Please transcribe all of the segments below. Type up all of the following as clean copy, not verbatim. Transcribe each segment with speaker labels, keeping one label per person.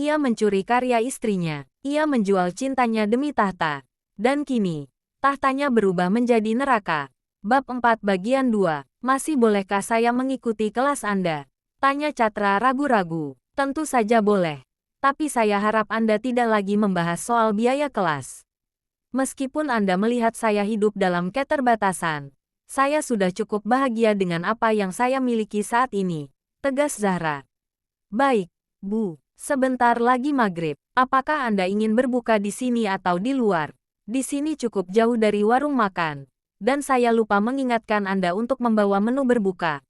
Speaker 1: Ia mencuri karya istrinya. Ia menjual cintanya demi tahta. Dan kini, tahtanya berubah menjadi neraka. Bab 4 bagian 2. Masih bolehkah saya mengikuti kelas Anda? Tanya Catra ragu-ragu. Tentu saja boleh. Tapi saya harap Anda tidak lagi membahas soal biaya kelas. Meskipun Anda melihat saya hidup dalam keterbatasan, saya sudah cukup bahagia dengan apa yang saya miliki saat ini, tegas Zahra. Baik, Bu. Sebentar lagi maghrib. Apakah Anda ingin berbuka di sini atau di luar? Di sini cukup jauh dari warung makan. Dan saya lupa mengingatkan Anda untuk membawa menu berbuka.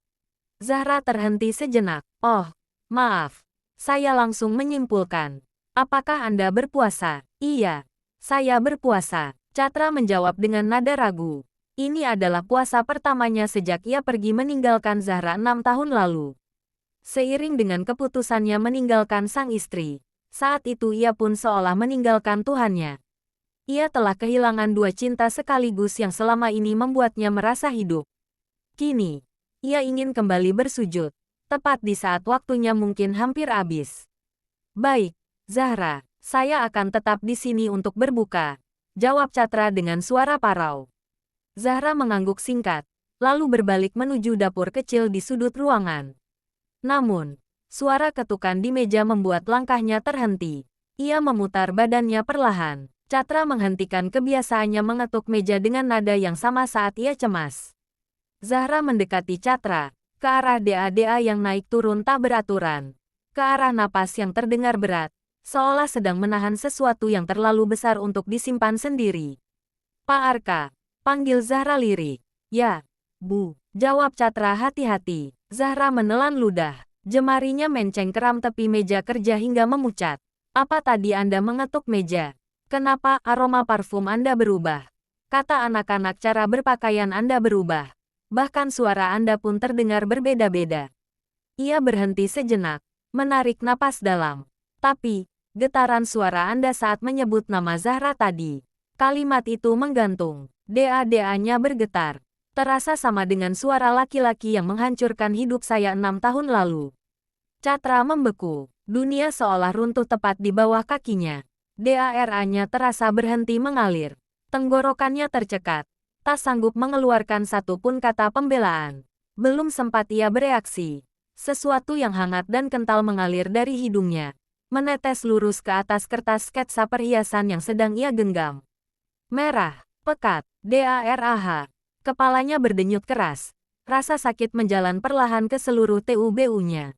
Speaker 1: Zahra terhenti sejenak. Oh, maaf. Saya langsung menyimpulkan. Apakah Anda berpuasa? Iya, saya berpuasa. Catra menjawab dengan nada ragu. Ini adalah puasa pertamanya sejak ia pergi meninggalkan Zahra 6 tahun lalu. Seiring dengan keputusannya meninggalkan sang istri, saat itu ia pun seolah meninggalkan Tuhannya. Ia telah kehilangan dua cinta sekaligus yang selama ini membuatnya merasa hidup. Kini, ia ingin kembali bersujud, tepat di saat waktunya mungkin hampir habis. Baik, Zahra, saya akan tetap di sini untuk berbuka, jawab Catra dengan suara parau. Zahra mengangguk singkat, lalu berbalik menuju dapur kecil di sudut ruangan. Namun, suara ketukan di meja membuat langkahnya terhenti. Ia memutar badannya perlahan. Catra menghentikan kebiasaannya mengetuk meja dengan nada yang sama saat ia cemas. Zahra mendekati Catra, ke arah DA-DA yang naik turun tak beraturan. Ke arah napas yang terdengar berat, seolah sedang menahan sesuatu yang terlalu besar untuk disimpan sendiri. Pak Arka, panggil Zahra lirik. Ya, Bu, jawab Catra hati-hati. Zahra menelan ludah. Jemarinya menceng keram tepi meja kerja hingga memucat. Apa tadi Anda mengetuk meja? Kenapa aroma parfum Anda berubah? Kata anak-anak cara berpakaian Anda berubah. Bahkan suara Anda pun terdengar berbeda-beda. Ia berhenti sejenak, menarik napas dalam. Tapi, getaran suara Anda saat menyebut nama Zahra tadi. Kalimat itu menggantung. DA-DA-nya bergetar. Terasa sama dengan suara laki-laki yang menghancurkan hidup saya 6 tahun lalu. Catra membeku. Dunia seolah runtuh tepat di bawah kakinya. DARA-nya terasa berhenti mengalir. Tenggorokannya tercekat. Tak sanggup mengeluarkan satu pun kata pembelaan. Belum sempat ia bereaksi. Sesuatu yang hangat dan kental mengalir dari hidungnya. Menetes lurus ke atas kertas sketsa perhiasan yang sedang ia genggam. Merah, pekat, DARAH. Kepalanya berdenyut keras. Rasa sakit menjalan perlahan ke seluruh tubuhnya.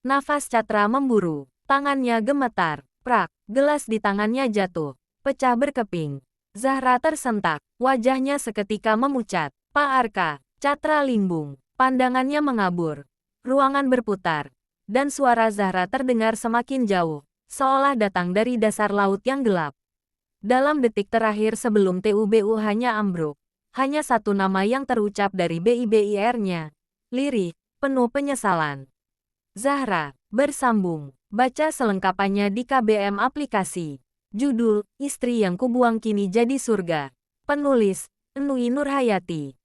Speaker 1: Nafas Catra memburu. Tangannya gemetar. Prak, gelas di tangannya jatuh. Pecah berkeping. Zahra tersentak. Wajahnya seketika memucat. Pak Arka, Catra limbung. Pandangannya mengabur. Ruangan berputar. Dan suara Zahra terdengar semakin jauh. Seolah datang dari dasar laut yang gelap. Dalam detik terakhir sebelum TUBU hanya ambruk. Hanya satu nama yang terucap dari BIBIR-nya. Lirih, penuh penyesalan. Zahra, bersambung. Baca selengkapannya di KBM aplikasi. Judul, Istri yang Kubuang Kini Jadi Surga. Penulis, Enui Nurhayati.